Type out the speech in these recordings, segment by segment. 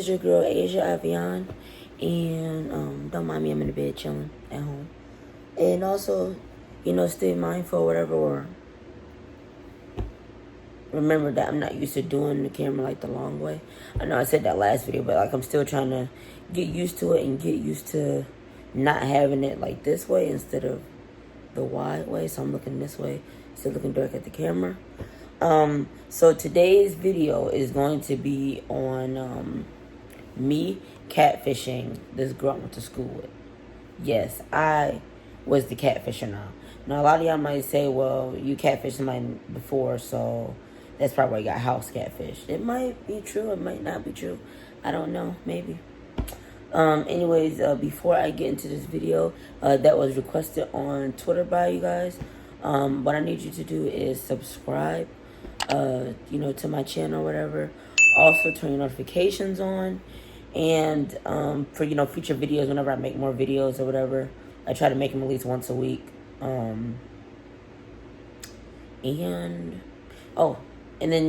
is your girl, Ajah Avionne. And don't mind me, I'm in the bed chilling at home. And also, stay mindful, whatever, or remember that I'm not used to doing the camera like the long way. I know I said that last video, but like I'm still trying to get used to it and get used to not having it like this way instead of the wide way. So I'm looking this way, still looking dark at the camera. So today's video is going to be on me catfishing this girl I went to school with. Yes, I was the catfisher now. Now, a lot of y'all might say, well, you catfished somebody before, so that's probably why you got house catfish. It might be true. It might not be true. I don't know. Maybe. Anyways, before I get into this video, that was requested on Twitter by you guys. What I need you to do is subscribe, to my channel or whatever. Also, turn your notifications on. And for, future videos, whenever I make more videos or whatever, I try to make them at least once a week. And then,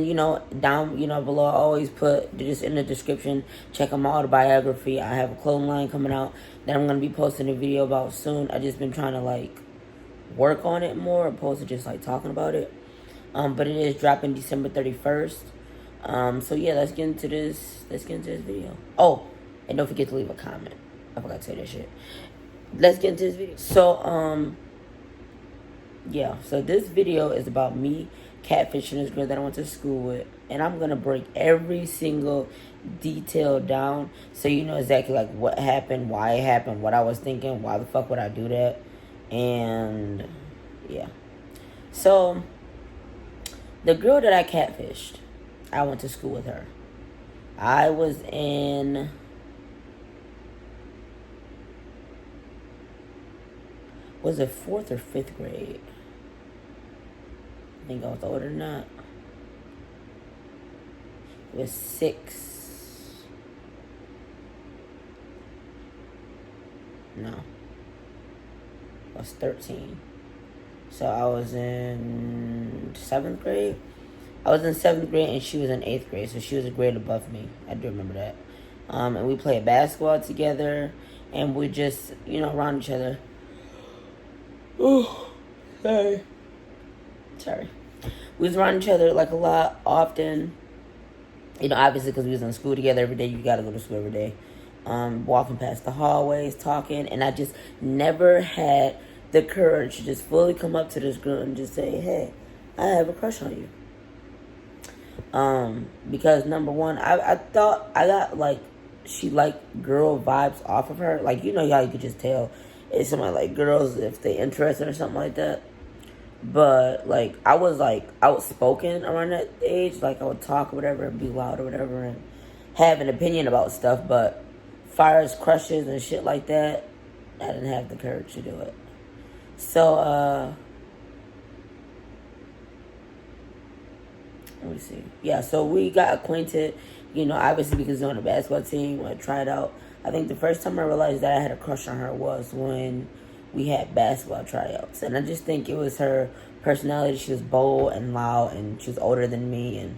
down, below, I always put just in the description, check out my autobiography. I have a clothing line coming out that I'm going to be posting a video about soon. I just been trying to, work on it more opposed to just, talking about it. But it is dropping December 31st. So yeah, let's get into this video. Oh, and don't forget to leave a comment. I forgot to say that shit. Let's get into this video. So, yeah. So this video is about me catfishing this girl that I went to school with. And I'm going to break every single detail down so you know exactly, what happened, why it happened, what I was thinking, why the fuck would I do that. And, yeah. So, the girl that I catfished, I went to school with her. I was in... Was it 4th or 5th grade? I think I was older than that. It was 6. No. I was 13. So I was in 7th grade. I was in 7th grade and she was in 8th grade. So she was a grade above me. I do remember that. And we played basketball together. And we just, around each other. Oh, sorry. We was around each other a lot, often. Obviously because we was in school together every day. You gotta go to school every day. Walking past the hallways, talking. And I just never had the courage to just fully come up to this girl and just say, hey, I have a crush on you. Because number one, I thought I got she girl vibes off of her. How you could just tell if somebody girls if they interested or something like that. But I was outspoken around that age. I would talk or whatever and be loud or whatever and have an opinion about stuff. But far as crushes and shit like that, I didn't have the courage to do it. So let me see. Yeah, so we got acquainted, obviously because we were on the basketball team. I tried out. I think the first time I realized that I had a crush on her was when we had basketball tryouts. And I just think it was her personality. She was bold and loud, and she was older than me. And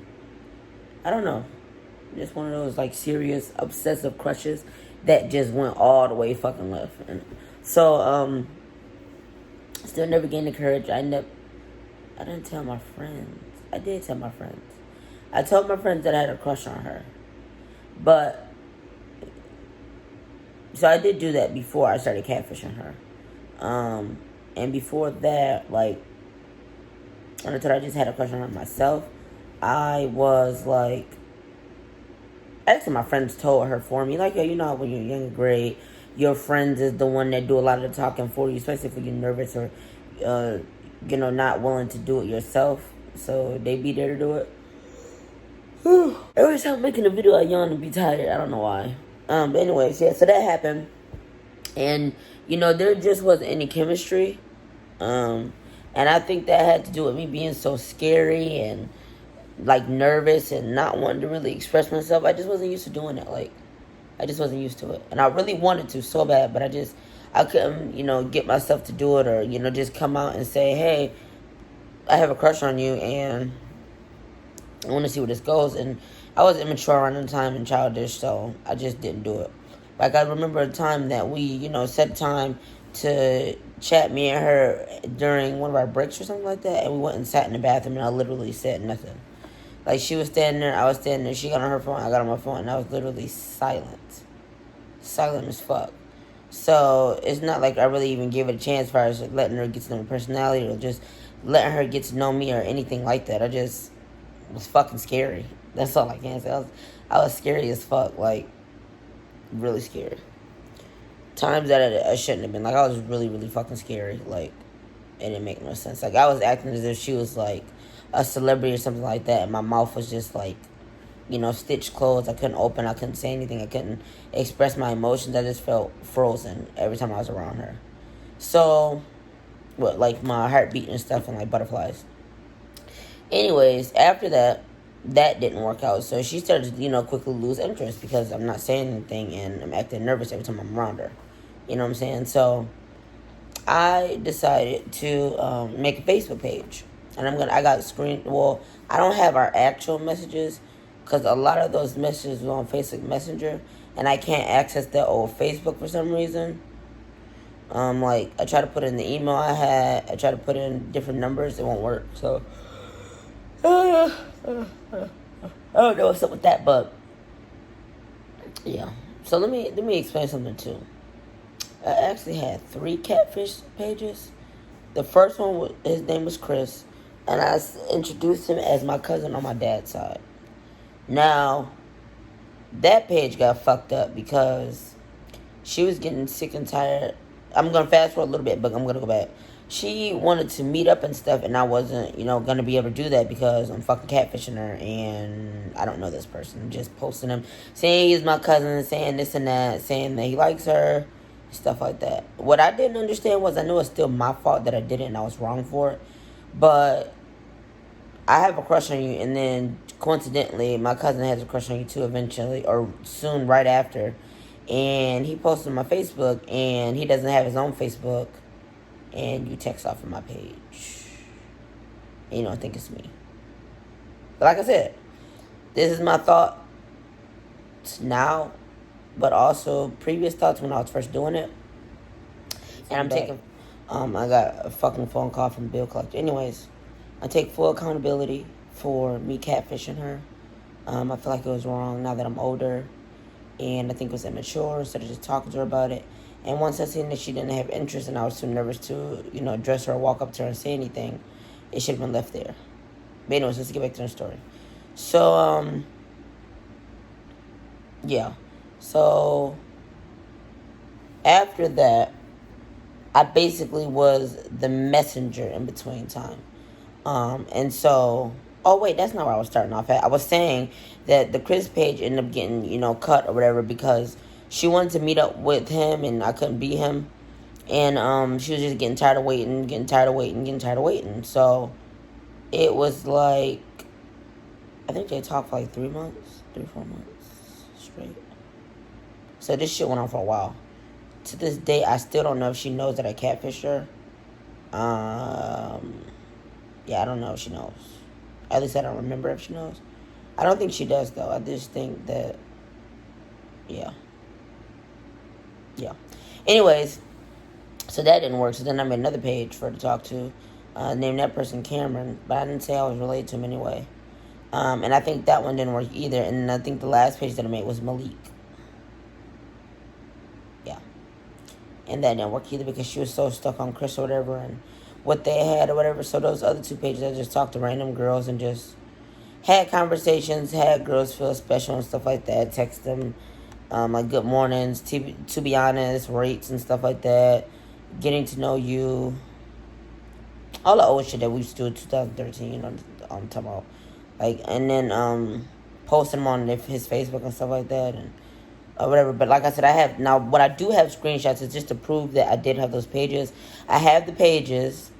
I don't know. Just one of those, serious, obsessive crushes that just went all the way fucking left. And so, still never gained the courage. I didn't tell my friends. I did tell my friends. I told my friends that I had a crush on her. But, so I did do that before I started catfishing her. And before that, when I told her I just had a crush on her myself, I was actually my friends told her for me. Yo, when you're in younger grade, your friends is the one that do a lot of the talking for you, especially if you're nervous or, not willing to do it yourself. So they be there to do it. Every time I'm making a video, I yawn and be tired. I don't know why. But anyways, yeah, so that happened. And, there just wasn't any chemistry. And I think that had to do with me being so scary and, nervous and not wanting to really express myself. I just wasn't used to doing it. I just wasn't used to it. And I really wanted to so bad, but I couldn't, get myself to do it or, just come out and say, hey, I have a crush on you and I want to see where this goes. And I was immature around the time and childish, so I just didn't do it. Like, I remember a time that we, set time to chat, me and her, during one of our breaks or something like that, and we went and sat in the bathroom, and I literally said nothing. Like, she was standing there, I was standing there, she got on her phone, I got on my phone, and I was literally silent. Silent as fuck. So, it's not like I really even gave it a chance as far as letting her get to know my personality or just letting her get to know me or anything like that. I just was fucking scary. That's all I can say. I was scary as fuck. Like, really scary. Times that I shouldn't have been. Like, I was really, really fucking scary. Like, it didn't make no sense. Like, I was acting as if she was, like, a celebrity or something like that. And my mouth was just, like, stitched closed. I couldn't open. I couldn't say anything. I couldn't express my emotions. I just felt frozen every time I was around her. So, like, my heart beating and stuff and, like, butterflies. Anyways, after that didn't work out. So she started to, quickly lose interest because I'm not saying anything and I'm acting nervous every time I'm around her. You know what I'm saying? So I decided to make a Facebook page. And I got I don't have our actual messages because a lot of those messages were on Facebook Messenger and I can't access that old Facebook for some reason. Like, I tried to put in the email I had. I tried to put in different numbers. It won't work. So I don't know what's up with that, but yeah. So let me explain something too. I actually had 3 catfish pages. The first one, his name was Chris, and I introduced him as my cousin on my dad's side. Now, that page got fucked up because she was getting sick and tired. I'm going to fast forward a little bit, but I'm going to go back. She wanted to meet up and stuff, and I wasn't, going to be able to do that because I'm fucking catfishing her, and I don't know this person. I'm just posting him, saying he's my cousin, saying this and that, saying that he likes her, stuff like that. What I didn't understand was I knew it's still my fault that I did it and I was wrong for it, but I have a crush on you, and then coincidentally, my cousin has a crush on you too eventually, or soon right after, and he posted on my Facebook, and he doesn't have his own Facebook, and you text off of my page. And you don't think it's me. But like I said, this is my thought now, but also previous thoughts when I was first doing it. And I'm taking, I got a fucking phone call from the bill collector. Anyways, I take full accountability for me catfishing her. I feel like it was wrong now that I'm older. And I think it was immature instead of just talking to her about it. And once I seen that she didn't have interest and I was too nervous to, address her or walk up to her and say anything, it should have been left there. But anyways, let's get back to the story. So, yeah. So, after that, I basically was the messenger in between time. And so, oh wait, that's not where I was starting off at. I was saying that the Chris page ended up getting, cut or whatever because she wanted to meet up with him and I couldn't be him. And she was just getting tired of waiting. So it was like, I think they talked for like 3 months, 4 months straight. So this shit went on for a while. To this day, I still don't know if she knows that I catfished her. Yeah, I don't know if she knows. At least I don't remember if she knows. I don't think she does, though. I just think that, yeah. Anyways, so that didn't work. So then I made another page for her to talk to. Named that person Cameron. But I didn't say I was related to him anyway. And I think that one didn't work either. And I think the last page that I made was Malik. Yeah. And that didn't work either because she was so stuck on Chris or whatever and what they had or whatever. So those other 2 pages, I just talked to random girls and just had conversations, had girls feel special and stuff like that. Text them, like good mornings, to be honest, rates and stuff like that. Getting to know you. All the old shit that we used to do in 2013, I'm talking about. Like, and then post them on his Facebook and stuff like that and whatever. But like I said, I have, now what I do have screenshots is just to prove that I did have those pages. I have the pages,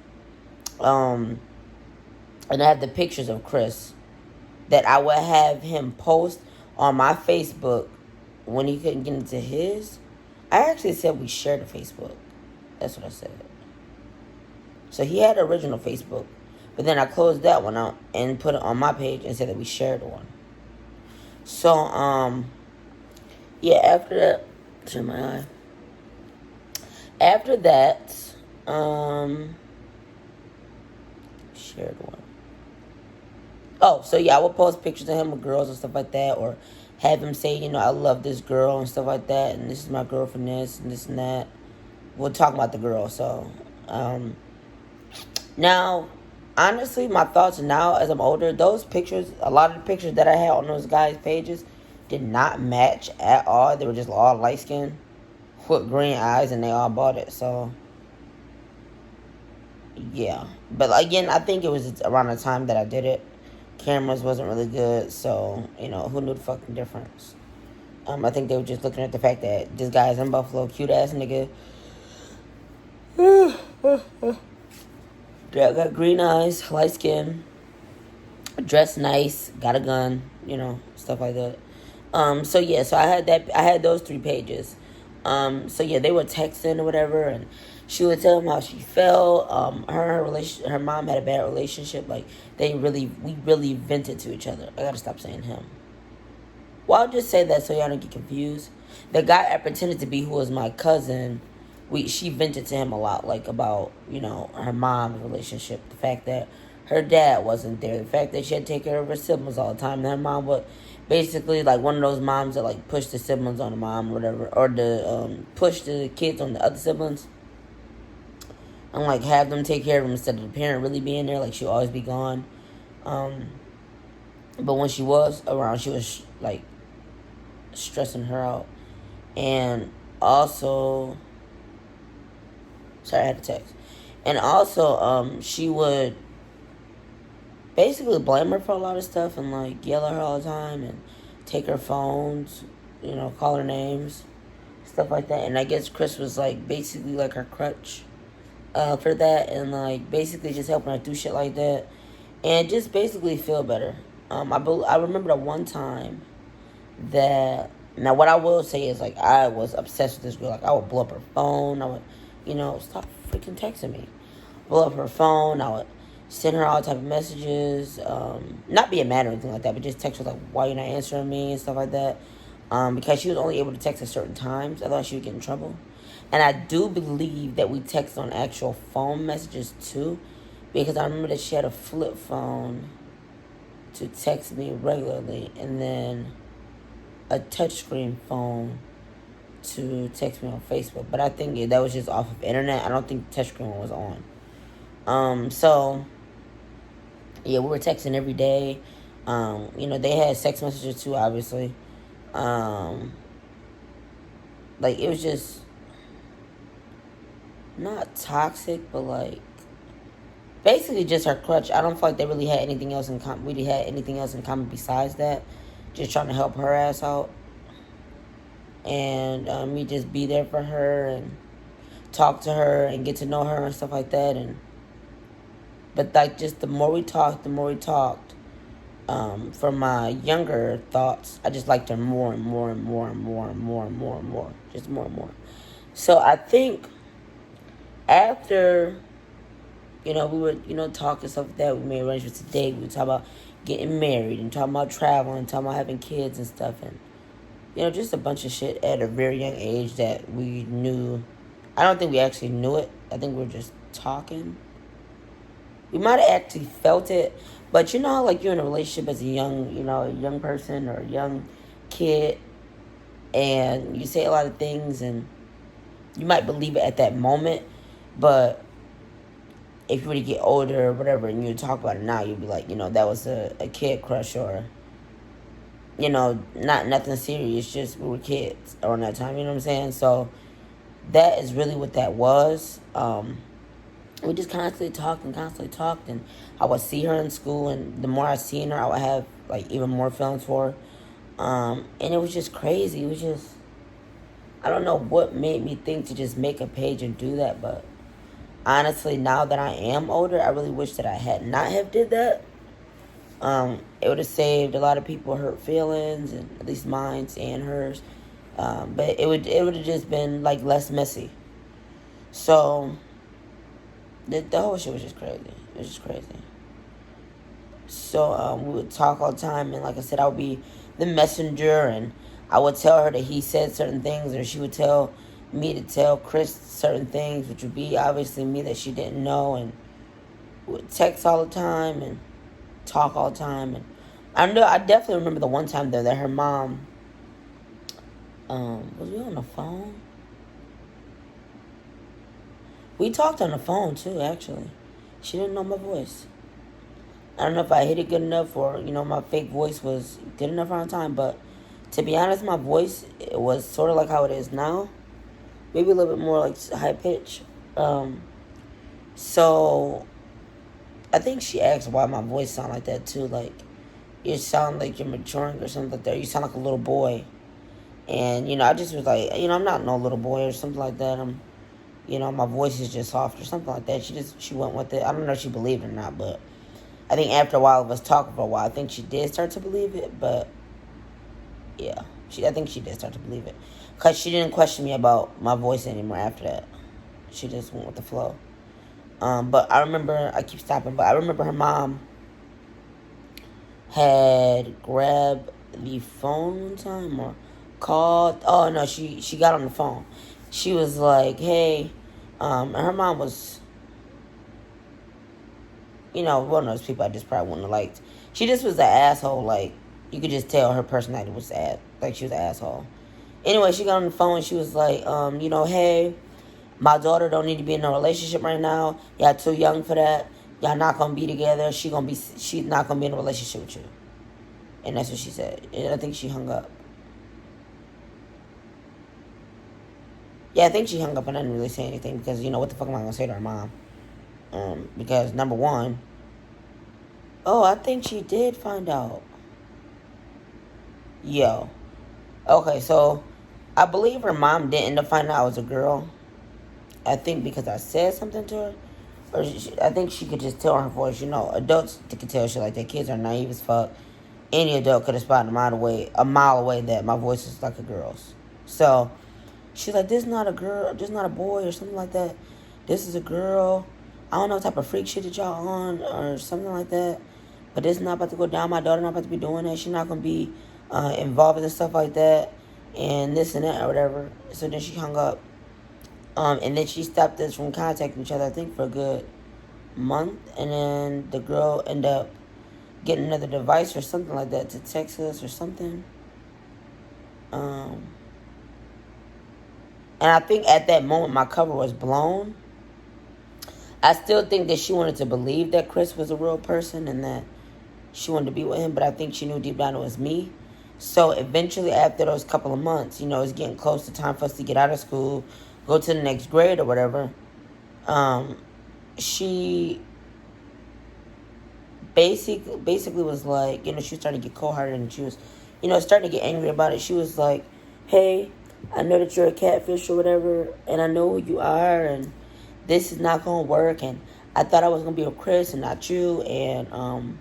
and I have the pictures of Chris that I would have him post on my Facebook when he couldn't get into his. I actually said we shared a Facebook. That's what I said. So he had an original Facebook, but then I closed that one out and put it on my page and said that we shared one. So, yeah, after that, turn my eye. After that, shared one. Oh, so yeah, I would post pictures of him with girls and stuff like that, or have him say, I love this girl and stuff like that, and this is my girl from this and this and that. We'll talk about the girl. So, now, honestly, my thoughts now as I'm older, those pictures, a lot of the pictures that I had on those guys' pages did not match at all. They were just all light skinned with green eyes, and they all bought it. So, yeah. But again, I think it was around the time that I did it. Cameras wasn't really good, so, who knew the fucking difference? I think they were just looking at the fact that this guy's in Buffalo, cute ass nigga. Got green eyes, light skin, dressed nice, got a gun, stuff like that. So yeah, so I had those 3 pages. So yeah, they were texting or whatever, and she would tell him how she felt. Her mom had a bad relationship. Like we really vented to each other. I gotta stop saying him. Well, I'll just say that so y'all don't get confused. The guy I pretended to be, who was my cousin, she vented to him a lot, like about, her mom's relationship. The fact that her dad wasn't there. The fact that she had to take care of her siblings all the time. And her mom was basically like one of those moms that like push the siblings on the mom or whatever. Or push the kids on the other siblings. And like have them take care of them instead of the parent really being there. Like she'll always be gone. But when she was around, she was like stressing her out. And also, sorry, I had to text. And also, she would basically blame her for a lot of stuff and like yell at her all the time and take her phones, call her names, stuff like that. And I guess Chris was like basically like her crutch for that, and like basically just helping her through shit like that, and just basically feel better. I remember the one time that, now what I will say is like I was obsessed with this girl. Like I would blow up her phone. I would, stop freaking texting me. Blow up her phone. I would send her all type of messages. Not being mad or anything like that, but just text her like, why you not answering me and stuff like that. Because she was only able to text at certain times. I thought she would get in trouble. And I do believe that we text on actual phone messages too, because I remember that she had a flip phone to text me regularly, and then a touchscreen phone to text me on Facebook. But I think that was just off of internet. I don't think the touchscreen one was on. So yeah, we were texting every day. They had sex messages too, obviously. Like it was just not toxic, but like basically just her crutch. I don't feel like they really had anything else in common. We had anything else in common besides that. Just trying to help her ass out, and me just be there for her and talk to her and get to know her and stuff like that. But like just the more we talked, from my younger thoughts, I just liked her more and more and more and more and more and more and more, just more and more. So I think after, we would, talk and stuff like that. We made arrangements to date. We would talk about getting married and talking about traveling and talking about having kids and stuff. And, just a bunch of shit at a very young age that we knew. I don't think we actually knew it. I think we were just talking. We might have actually felt it. But like you're in a relationship as a young person or a young kid. And you say a lot of things and you might believe it at that moment. But if you were to get older or whatever and you talk about it now, you'd be like, that was a kid crush, or, not nothing serious, just we were kids around that time, you know what I'm saying? So that is really what that was. We just constantly talked, and I would see her in school, and the more I seen her, I would have like even more feelings for her. And it was just crazy. It was just, I don't know what made me think to just make a page and do that, but honestly, now that I am older, I really wish that I had not have did that. It would have saved a lot of people hurt feelings, and at least mine and hers. But it would have just been like less messy. So the whole shit was just crazy. It was just crazy. So we would talk all the time, and like I said, I would be the messenger, and I would tell her that he said certain things, or she would tell me to tell Chris certain things, which would be obviously me that she didn't know, and would text all the time and talk all the time. And I definitely remember the one time though that her mom, was we on the phone? We talked on the phone too, actually. She didn't know my voice. I don't know if I hit it good enough, or my fake voice was good enough around time, but to be honest, my voice, it was sort of like how it is now, maybe a little bit more like high pitch. So I think she asked why my voice sound like that too. Like, you sound like you're maturing or something like that. You sound like a little boy. And, I just was like, I'm not no little boy or something like that. My voice is just soft or something like that. She went with it. I don't know if she believed it or not, but I think after a while of us talking for a while, I think she did start to believe it. But, yeah, I think she did start to believe it. Because she didn't question me about my voice anymore after that. She just went with the flow. But I remember, I keep stopping, but I remember her mom had grabbed the phone one time or called. Oh, no, she got on the phone. She was like, hey, and her mom was, one of those people I just probably wouldn't have liked. She just was an asshole. Like, you could just tell her personality was like she was an asshole. Anyway, she got on the phone and she was like, hey, my daughter don't need to be in a relationship right now. Y'all too young for that. Y'all not gonna be together. She's not gonna be in a relationship with you. And that's what she said. And I think she hung up. Yeah, I think she hung up and I didn't really say anything because, what the fuck am I gonna say to her mom? Because number one, I think she did find out. Yo. Okay, so I believe her mom did end up finding out I was a girl. I think because I said something to her. Or I think she could just tell her voice. Adults could tell shit like that. Kids are naive as fuck. Any adult could have spotted a mile away that my voice is like a girl's. So she's like, this is not a girl, this is not a boy or something like that. This is a girl. I don't know what type of freak shit that y'all on or something like that. But this is not about to go down. My daughter not about to be doing that. She's not going to be involved in stuff like that. And this and that or whatever. So then she hung up. And then she stopped us from contacting each other, I think, for a good month. And then the girl ended up getting another device or something like that to text us or something. And I think at that moment my cover was blown. I still think that she wanted to believe that Chris was a real person and that she wanted to be with him, but I think she knew deep down it was me. So eventually, after those couple of months, it's getting close to time for us to get out of school, go to the next grade or whatever. She basically was like, she was starting to get cold-hearted and she was, starting to get angry about it. She was like, hey, I know that you're a catfish or whatever, and I know who you are, and this is not going to work, and I thought I was going to be with Chris and not you, and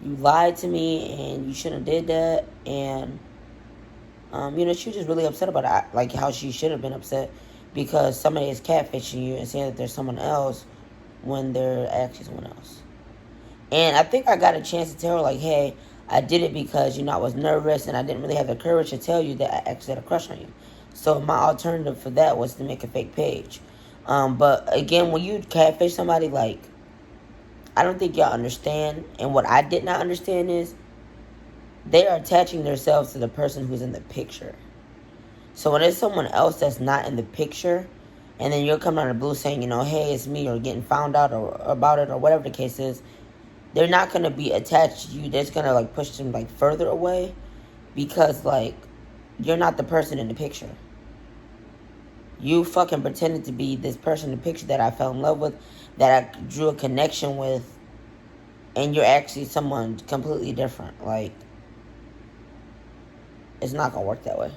you lied to me, and you shouldn't have did that, and, she was just really upset about it, like how she should have been upset, because somebody is catfishing you and saying that there's someone else when they're actually someone else. And I think I got a chance to tell her, like, hey, I did it because, I was nervous and I didn't really have the courage to tell you that I actually had a crush on you. So my alternative for that was to make a fake page. But again, when you catfish somebody, like, I don't think y'all understand. And what I did not understand is they are attaching themselves to the person who's in the picture. So when there's someone else that's not in the picture, and then you're coming out of the blue saying, hey, it's me, or getting found out or about it, or whatever the case is, they're not going to be attached to you. They're just going to, like, push them, like, further away because, like, you're not the person in the picture. You fucking pretended to be this person in the picture that I fell in love with, that I drew a connection with, and you're actually someone completely different. Like, it's not going to work that way.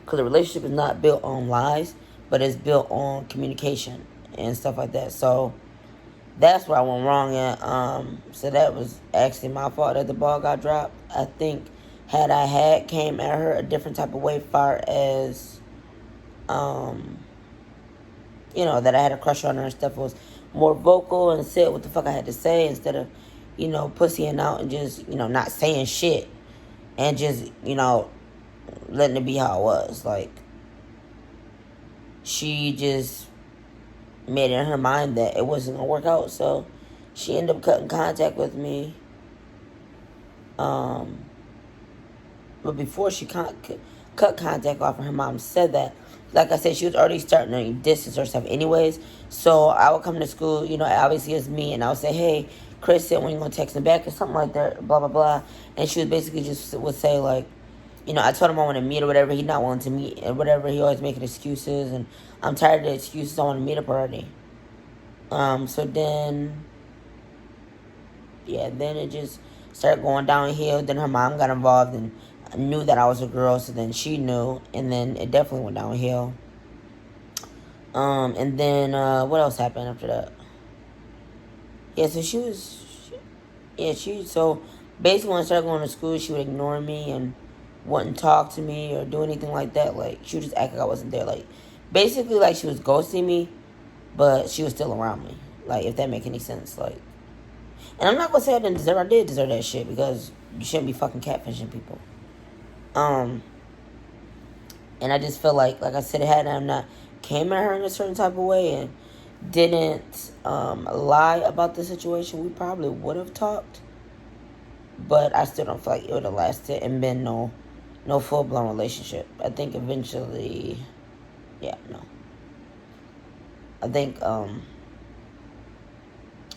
Because a relationship is not built on lies, but it's built on communication and stuff like that. So that's where I went wrong at. So that was actually my fault that the ball got dropped. I think had I came at her a different type of way, far as, that I had a crush on her and stuff, was more vocal and said what the fuck I had to say instead of, pussying out and just, not saying shit. And just, letting it be how it was. Like, she just made it in her mind that it wasn't going to work out. So, she ended up cutting contact with me. But before she cut contact off, and her mom said that, like I said, she was already starting to distance herself anyways. So I would come to school, obviously it's me, and I would say, hey, Chris said when you going to text me back or something like that, blah, blah, blah. And she would basically just would say, like, I told him I want to meet or whatever. He's not willing to meet or whatever. He always making excuses, and I'm tired of the excuses. I want to meet up already. So then, then it just started going downhill. Then her mom got involved and knew that I was a girl, so then she knew, and then it definitely went downhill. And then, what else happened after that? Yeah, so so basically when I started going to school, she would ignore me and wouldn't talk to me or do anything like that. Like, she would just act like I wasn't there. Like, basically, like, she was ghosting me, but she was still around me. Like, if that make any sense. Like, and I'm not gonna say I didn't deserve. I did deserve that shit, because you shouldn't be fucking catfishing people. And I just feel like I said, had I not came at her in a certain type of way and didn't lie about the situation, we probably would have talked. But I still don't feel like it would have lasted and been no full-blown relationship. I think eventually, no. I think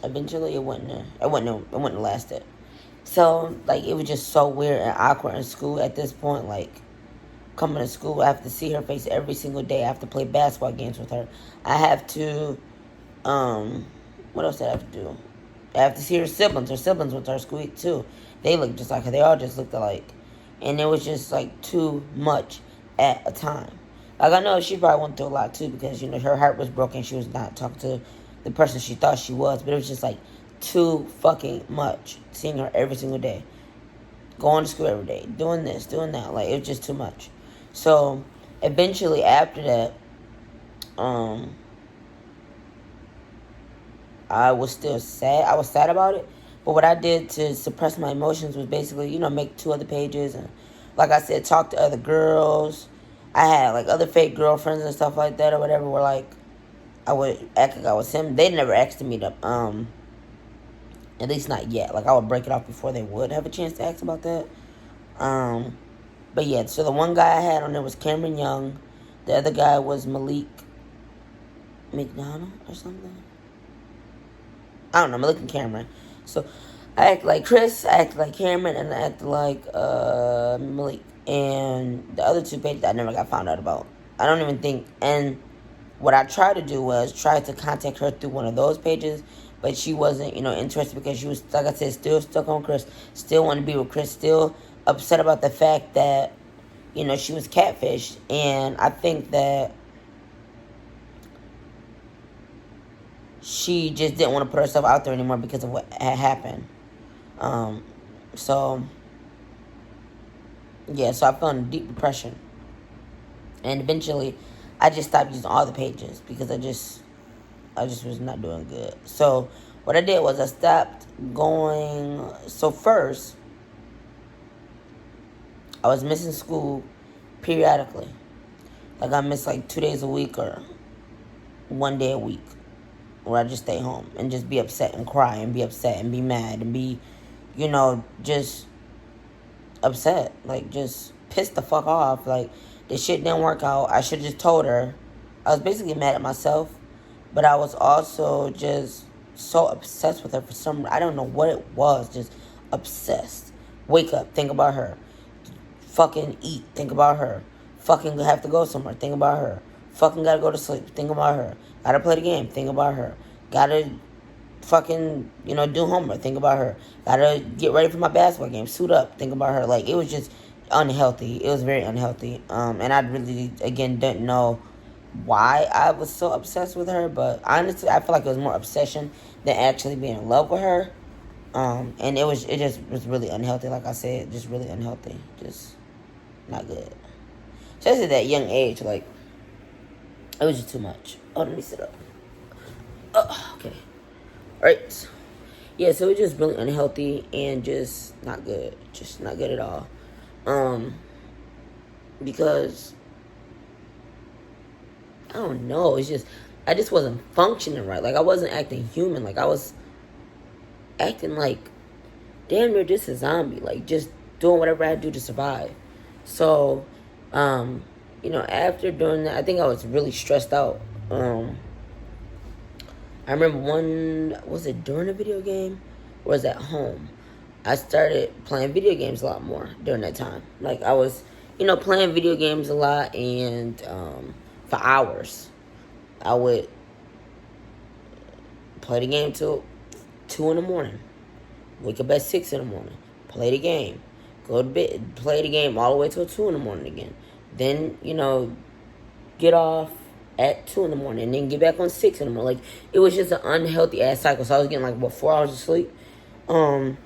eventually it wouldn't have lasted. So, like, it was just so weird and awkward in school at this point. Like, coming to school, I have to see her face every single day. I have to play basketball games with her. I have to, what else did I have to do? I have to see her siblings. Her siblings went to her school too. They look just like her. They all just looked alike. And it was just, like, too much at a time. Like, I know she probably went through a lot too, because, her heart was broken. She was not talking to the person she thought she was. But it was just, like, too fucking much. Seeing her every single day. Going to school every day. Doing this, doing that. Like, it was just too much. So, eventually after that, I was still sad. I was sad about it. But what I did to suppress my emotions was basically, make 2 other pages. And, like I said, talk to other girls. I had, like, other fake girlfriends and stuff like that or whatever, where, like, I would act like I was him. They never asked to meet up. At least not yet. Like, I would break it off before they would have a chance to ask about that. But yeah, so the one guy I had on there was Cameron Young. The other guy was Malik McDonald or something. I don't know, Malik and Cameron. So I act like Chris, I act like Cameron, and I act like Malik. And the other 2 pages I never got found out about. I don't even think. And what I tried to do was try to contact her through one of those pages, but she wasn't, interested, because she was, like I said, still stuck on Chris, still wanted to be with Chris, still upset about the fact that, she was catfished. And I think that she just didn't want to put herself out there anymore because of what had happened. So I fell into deep depression. And eventually, I just stopped using all the pages because I just was not doing good. So what I did was I stopped going. So first, I was missing school periodically. Like, I missed, like, 2 days a week or 1 day a week, where I just stay home and just be upset and cry and be upset and be mad and be, just upset. Like, just pissed the fuck off. Like, this shit didn't work out. I should have just told her. I was basically mad at myself, but I was also just so obsessed with her for some, I don't know what it was, just obsessed. Wake up, think about her. Fucking eat, think about her. Fucking have to go somewhere, think about her. Fucking gotta go to sleep, think about her. Gotta play the game, think about her. Gotta fucking, do homework, think about her. Gotta get ready for my basketball game, suit up, think about her. Like, it was just unhealthy. It was very unhealthy. And I really, again, didn't know why I was so obsessed with her. But honestly, I feel like it was more obsession than actually being in love with her. And it just was really unhealthy. Like I said, just really unhealthy. Just not good. Especially at that young age, like, it was just too much. Oh, let me sit up. Oh, okay. Right. Yeah, so it's just really unhealthy and just not good. Just not good at all. Because I don't know, it's just I just wasn't functioning right. Like I wasn't acting human. Like I was acting like damn near just a zombie. Like just doing whatever I had to do to survive. So, after doing that, I think I was really stressed out. I remember was it during a video game or was it at home? I started playing video games a lot more during that time. Like I was, playing video games a lot and for hours. I would play the game till 2 in the morning. Wake up at 6 in the morning. Play the game. Go to bed. Play the game all the way till 2 in the morning again. Then, get off at 2 in the morning and then get back on 6 in the morning. Like, it was just an unhealthy ass cycle. So I was getting like, 4 hours of sleep. And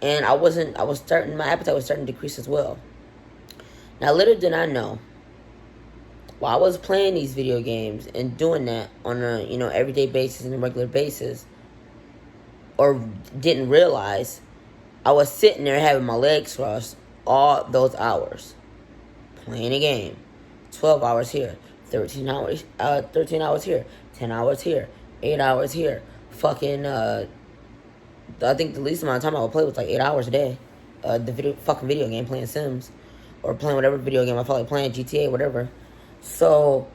my appetite was starting to decrease as well. Now, little did I know, while I was playing these video games and doing that on a, everyday basis and a regular basis, or didn't realize, I was sitting there having my legs crossed all those hours. Playing a game. 12 hours here. 13 hours here. 10 hours here. 8 hours here. Fucking, I think the least amount of time I would play was like 8 hours a day. The video game, playing Sims. Or playing whatever video game I felt like playing, GTA, whatever. So,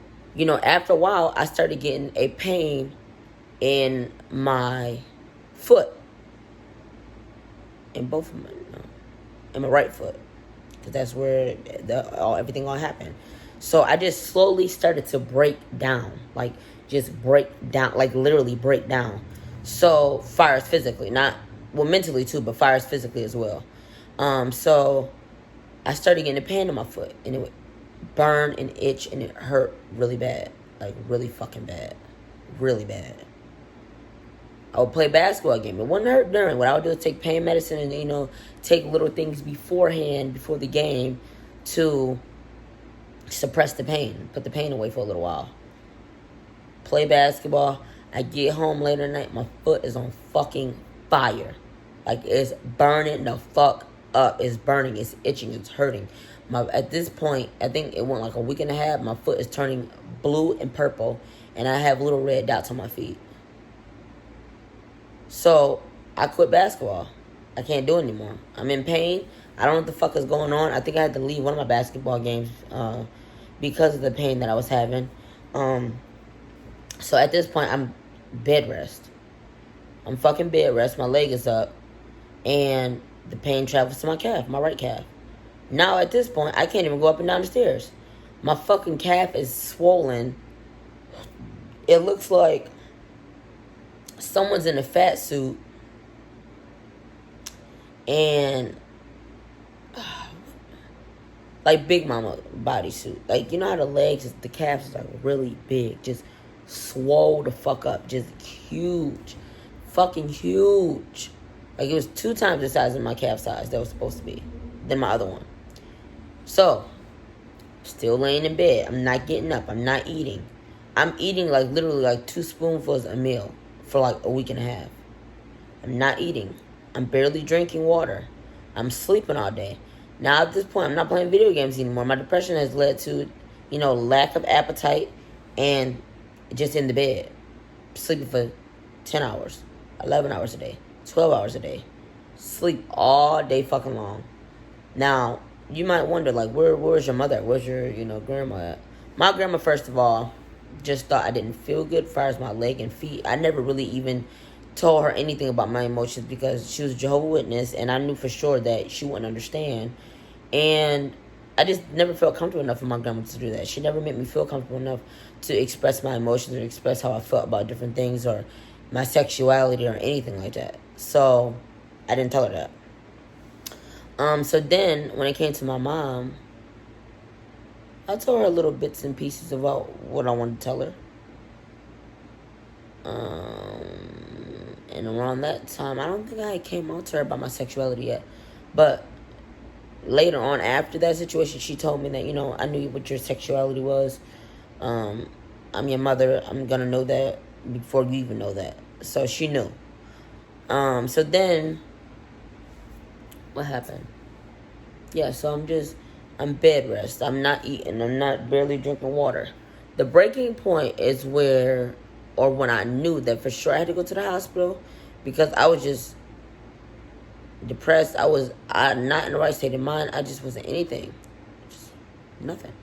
after a while, I started getting a pain in my foot. In both of in my right foot. Because that's where everything all happened. So I just slowly started to break down. Like, just break down. Like, literally break down. So, far as physically. Mentally too, but far as physically as well. So, I started getting a pain in my foot. And it would burn and itch and it hurt really bad. Like, really fucking bad. Really bad. I would play a basketball game. It wouldn't hurt during. What I would do is take pain medicine and, take little things before the game to suppress the pain. Put the pain away for a little while. Play basketball. I get home later at night. My foot is on fucking fire. Like, it's burning the fuck up. It's burning. It's itching. It's hurting. At this point, I think it went like a week and a half. My foot is turning blue and purple. And I have little red dots on my feet. So, I quit basketball. I can't do it anymore. I'm in pain. I don't know what the fuck is going on. I think I had to leave one of my basketball games because of the pain that I was having. So, at this point, I'm bed rest. I'm fucking bed rest. My leg is up. And the pain travels to my calf, my right calf. Now, at this point, I can't even go up and down the stairs. My fucking calf is swollen. It looks like someone's in a fat suit and like Big Mama bodysuit. Like, you know how the legs, the calves is like really big, just swole the fuck up, just huge, fucking huge. Like, it was 2 times the size of my calf size that was supposed to be than my other one. So, still laying in bed. I'm not getting up. I'm not eating. I'm eating like literally like 2 spoonfuls a meal for like a week and a half. I'm not eating. I'm barely drinking water. I'm sleeping all day. Now at this point, I'm not playing video games anymore. My depression has led to, lack of appetite and just in the bed. Sleeping for 10 hours, 11 hours a day, 12 hours a day. Sleep all day fucking long. Now, you might wonder, like, where's your mother? Where's your, grandma at? My grandma, first of all, just thought I didn't feel good as far as my leg and feet. I never really even told her anything about my emotions because she was a Jehovah's Witness and I knew for sure that she wouldn't understand. And I just never felt comfortable enough for my grandma to do that. She never made me feel comfortable enough to express my emotions or express how I felt about different things or my sexuality or anything like that. So I didn't tell her that. So then when it came to my mom, I told her little bits and pieces about what I wanted to tell her. And around that time, I don't think I came out to her about my sexuality yet. But later on, after that situation, she told me that, I knew what your sexuality was. I'm your mother. I'm going to know that before you even know that. So she knew. So then, what happened? Yeah, so I'm bed rest. I'm not eating. I'm not barely drinking water. The breaking point is when I knew that for sure I had to go to the hospital because I was just depressed. I not in the right state of mind. I just wasn't anything. Just nothing.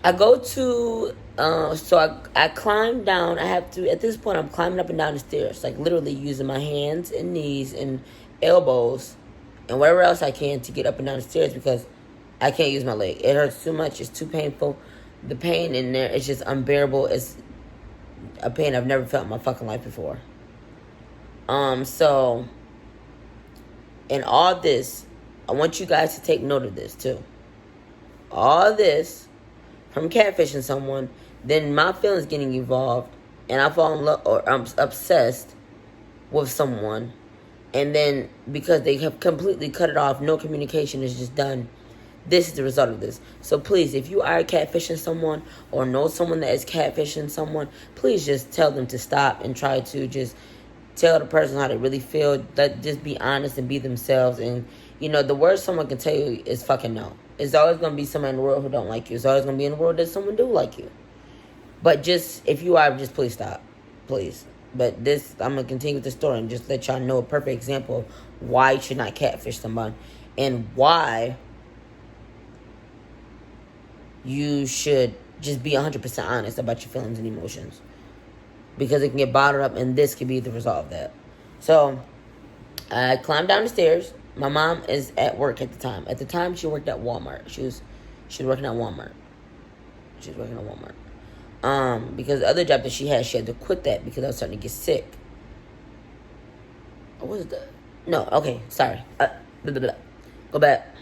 I go to, I climb down. I have to, at this point, I'm climbing up and down the stairs, like literally using my hands and knees and elbows and whatever else I can to get up and down the stairs because I can't use my leg. It hurts too much. It's too painful. The pain in there is just unbearable. It's a pain I've never felt in my fucking life before. So, in all this, I want you guys to take note of this too. All this from catfishing someone, then my feelings getting involved, and I fall in love or I'm obsessed with someone, and then because they have completely cut it off, no communication is just done. This is the result of this. So please, if you are catfishing someone or know someone that is catfishing someone, please just tell them to stop and try to just tell the person how they really feel. Just be honest and be themselves. And, the worst someone can tell you is fucking no. There's always going to be somebody in the world who don't like you. There's always going to be in the world that someone do like you. But if you are, just please stop. Please. But I'm going to continue with the story and just let y'all know a perfect example of why you should not catfish someone and why you should just be 100% honest about your feelings and emotions. Because it can get bottled up, and this could be the result of that. So, I climbed down the stairs. My mom is at work at the time. At the time, she worked at Walmart. She was working at Walmart. Because the other job that she had to quit that because I was starting to get sick. What was that? No, okay, sorry. Go back.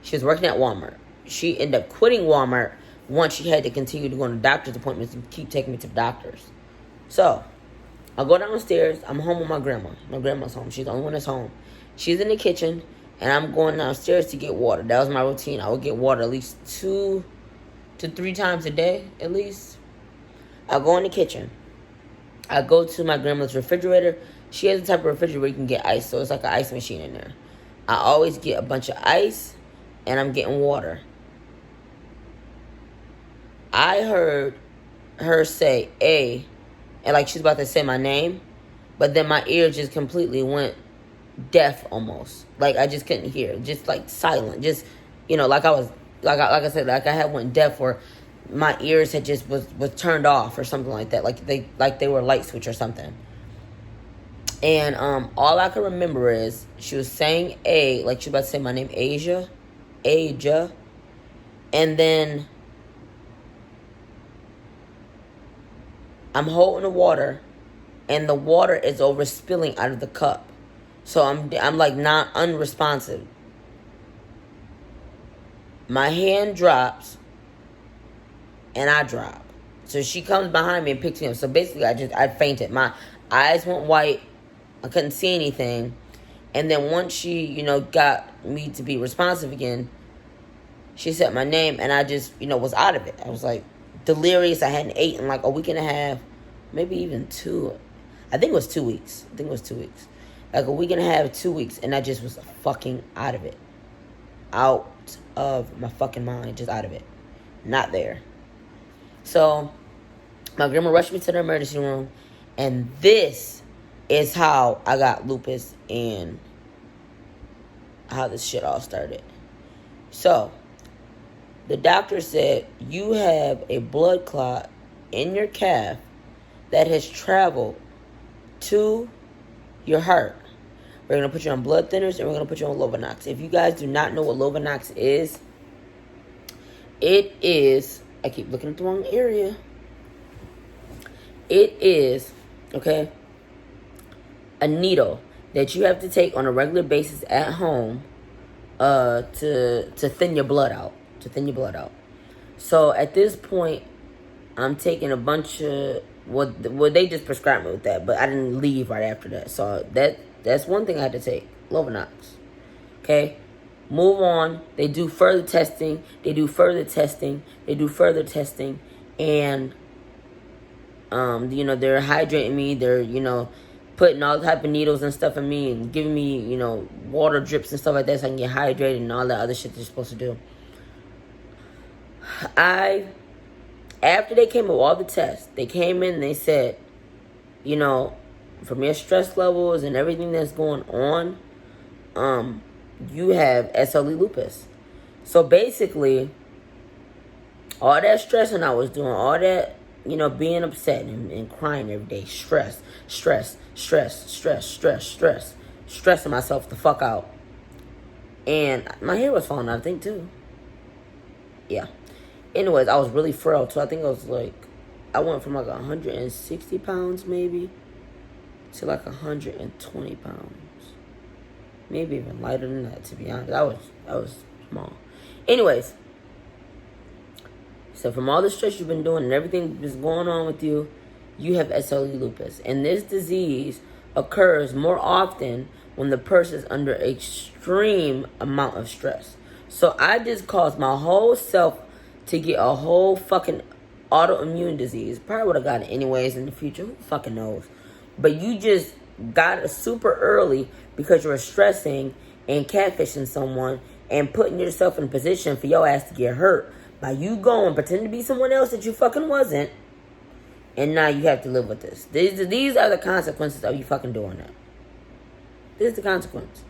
She was working at Walmart. She ended up quitting Walmart once she had to continue to go to doctor's appointments and keep taking me to the doctors. So, I go downstairs. I'm home with my grandma. My grandma's home. She's the only one that's home. She's in the kitchen, and I'm going downstairs to get water. That was my routine. I would get water at least 2 to 3 times a day, at least. I go in the kitchen. I go to my grandma's refrigerator. She has a type of refrigerator where you can get ice, so it's like an ice machine in there. I always get a bunch of ice, and I'm getting water. I heard her say A, and like she's about to say my name, but then my ear just completely went deaf almost. Like I just couldn't hear, just like silent. Just like I was, like I said, like I had went deaf, or my ears had just was turned off or something like that. Like they were light switch or something. And all I can remember is she was saying A, like she was about to say my name, Ajah, and then I'm holding the water, and the water is overspilling out of the cup. So I'm like not unresponsive. My hand drops, and I drop. So she comes behind me and picks me up. So basically, I fainted. My eyes went white. I couldn't see anything. And then once she, got me to be responsive again, she said my name, and I just, was out of it. I was like delirious. I hadn't eaten like a week and a half, maybe even 2. I think it was 2 weeks. Like a week and a half, 2 weeks, and I just was fucking out of it. Out of my fucking mind, just out of it. Not there. So, my grandma rushed me to the emergency room, and this is how I got lupus and how this shit all started. So, the doctor said, you have a blood clot in your calf that has traveled to your heart. We're going to put you on blood thinners, and we're going to put you on Lovenox. If you guys do not know what Lovenox is, it is, I keep looking at the wrong area. It is, okay, a needle that you have to take on a regular basis at home to thin your blood out. So at this point, I'm taking a bunch of, they just prescribed me with that, but I didn't leave right after that. So that's one thing I had to take, Lovenox. Okay, move on. They do further testing. And they're hydrating me. They're putting all type of needles and stuff in me and giving me, you know, water drips and stuff like that so I can get hydrated and all that other shit they're supposed to do. After they came with all the tests, they came in and they said, you know, from your stress levels and everything that's going on, you have SLE lupus. So basically, all that stressing I was doing, all that, you know, being upset and crying every day, stressing myself the fuck out. And my hair was falling out, I think, too. Yeah. Anyways, I was really frail, too. I think I was like, I went from like 160 pounds, maybe, to like 120 pounds. Maybe even lighter than that, to be honest. I was small. Anyways, so from all the stress you've been doing and everything that's going on with you, you have SLE lupus. And this disease occurs more often when the person is under extreme amount of stress. So I just caused my whole self to get a whole fucking autoimmune disease. Probably would have got it anyways in the future. Who fucking knows? But you just got it super early because you were stressing and catfishing someone and putting yourself in a position for your ass to get hurt by you going pretending to be someone else that you fucking wasn't. And now you have to live with this. These are the consequences of you fucking doing that. This is the consequence.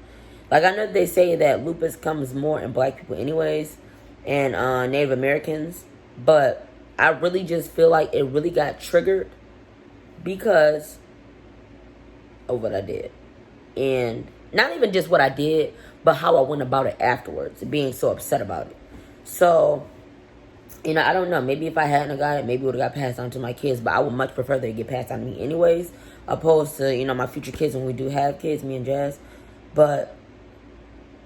Like, I know they say that lupus comes more in black people anyways and Native Americans, but I really just feel like it really got triggered because of what I did. And not even just what I did, but how I went about it afterwards, being so upset about it. So, you know, I don't know. Maybe if I hadn't got it, maybe it would have got passed on to my kids. But I would much prefer that it get passed on to me anyways, opposed to, you know, my future kids when we do have kids, me and Jazz. But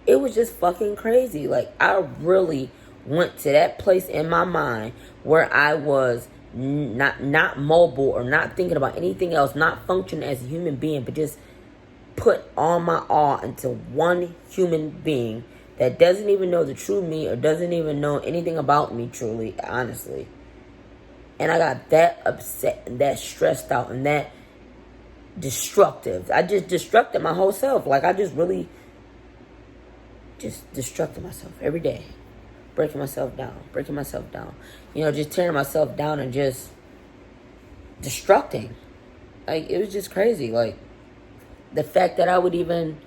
it was just fucking crazy. Like, I really went to that place in my mind where I was not mobile or not thinking about anything else, not functioning as a human being, but just put all my all into one human being that doesn't even know the true me or doesn't even know anything about me truly, honestly. And I got that upset and that stressed out and that destructive. I just destructed my whole self. Like, I just really just destructed myself every day. Breaking myself down. You know, just tearing myself down and just destructing. Like, it was just crazy. Like, the fact that I would even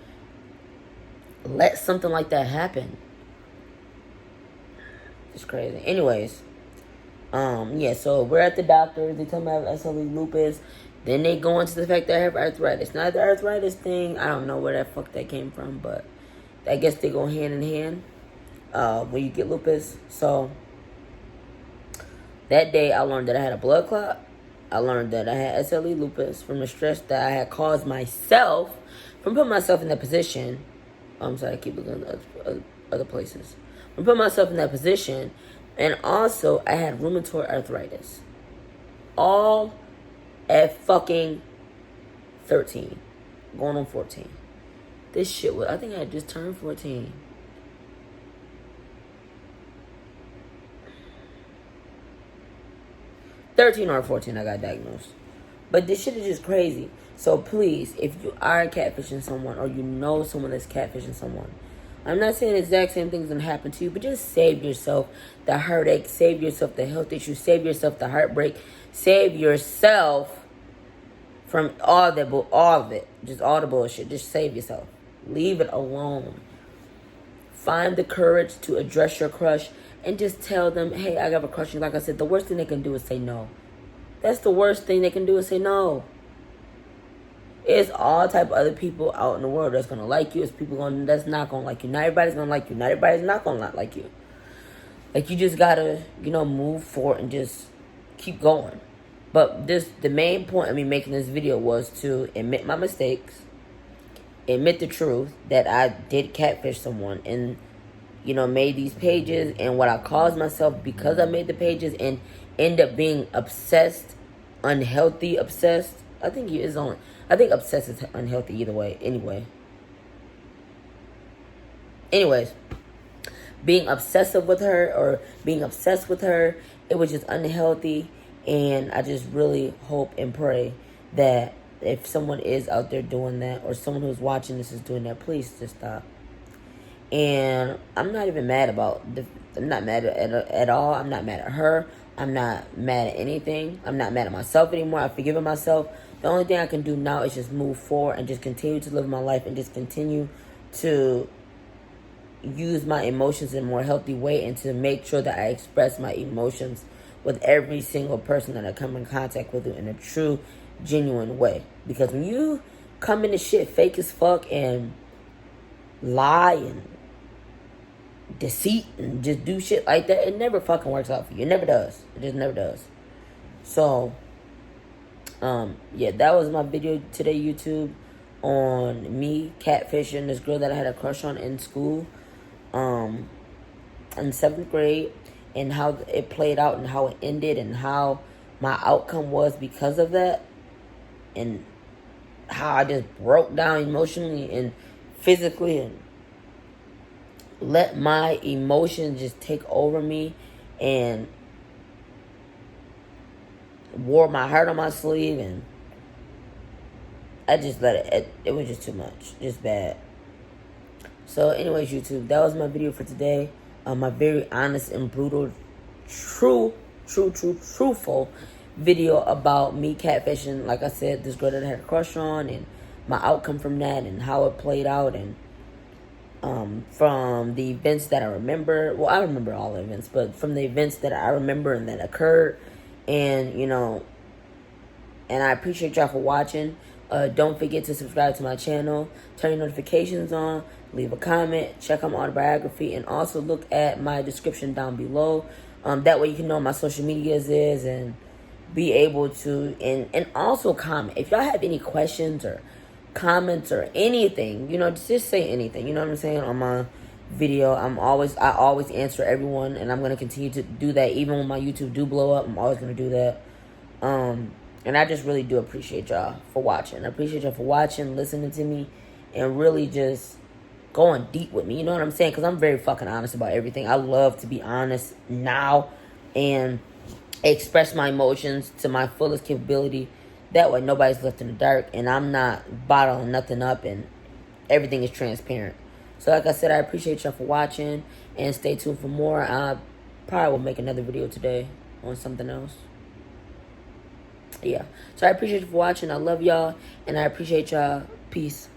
let something like that happen. It's crazy. Anyways, yeah, so we're at the doctor. They tell me I have SLE lupus. Then they go into the fact that I have arthritis. Now, the arthritis thing, I don't know where that fuck that came from, but I guess they go hand in hand when you get lupus. So, that day I learned that I had a blood clot. I learned that I had SLE lupus from the stress that I had caused myself from putting myself in that position. I'm sorry, I keep looking at other places. From putting myself in that position. And also, I had rheumatoid arthritis. All at fucking 13. Going on 14. This shit was, I think I had just turned 14. '13 or 14, I got diagnosed. But this shit is just crazy. So please, if you are catfishing someone or you know someone that's catfishing someone, I'm not saying the exact same thing's gonna happen to you, but just save yourself the heartache, save yourself the health issues, save yourself the heartbreak, save yourself from all of it. Just all the bullshit. Just save yourself. Leave it alone. Find the courage to address your crush and just tell them, hey, I got a crush. Like I said, the worst thing they can do is say no. That's the worst thing they can do is say no. It's all type of other people out in the world that's going to like you. It's people that's not going to like you. Not everybody's going to like you. Not everybody's not going to not like you. Like, you just got to, you know, move forward and just keep going. But the main point of me making this video was to admit my mistakes, admit the truth that I did catfish someone and, you know, made these pages and what I caused myself because I made the pages and end up being obsessed, unhealthy obsessed. I think obsessed is unhealthy either way. Anyways, being obsessive with her or being obsessed with her, it was just unhealthy. And I just really hope and pray that if someone is out there doing that, or someone who's watching this is doing that, please just stop. And I'm not even mad I'm not mad at all. I'm not mad at her. I'm not mad at anything. I'm not mad at myself anymore. I've forgiven myself. The only thing I can do now is just move forward and just continue to live my life and just continue to use my emotions in a more healthy way, and to make sure that I express my emotions with every single person that I come in contact with in a true, genuine way. Because when you come into shit fake as fuck and lie and deceit and just do shit like that, it never fucking works out for you. It never does. It just never does. So, yeah, that was my video today, YouTube, on me catfishing this girl that I had a crush on in school, in 7th grade, and how it played out and how it ended and how my outcome was because of that, and how I just broke down emotionally and physically and let my emotions just take over me, and wore my heart on my sleeve, and I just let it was just too much, just bad. So anyways, YouTube, that was my video for today. My very honest and brutal, truthful video about me catfishing, like I said, this girl that I had a crush on, and my outcome from that, and how it played out, and from the events that I remember. Well, I remember all the events, but from the events that I remember and that occurred. And, you know, and I appreciate y'all for watching. Don't forget to subscribe to my channel, turn your notifications on, leave a comment, check out my autobiography, and also look at my description down below. That way you can know what my social medias is, and be able to, and also comment. If y'all have any questions or comments or anything, you know, just say anything, you know what I'm saying, on my video. I always answer everyone, and I'm going to continue to do that. Even when my YouTube do blow up, I'm always going to do that. And I just really do appreciate y'all for watching. I appreciate y'all for watching, listening to me, and really just going deep with me, you know what I'm saying, because I'm very fucking honest about everything. I love to be honest now and express my emotions to my fullest capability. That way nobody's left in the dark, and I'm not bottling nothing up, and everything is transparent. So like I said, I appreciate y'all for watching, and stay tuned for more. I probably will make another video today on something else. Yeah. So I appreciate you for watching. I love y'all, and I appreciate y'all. Peace.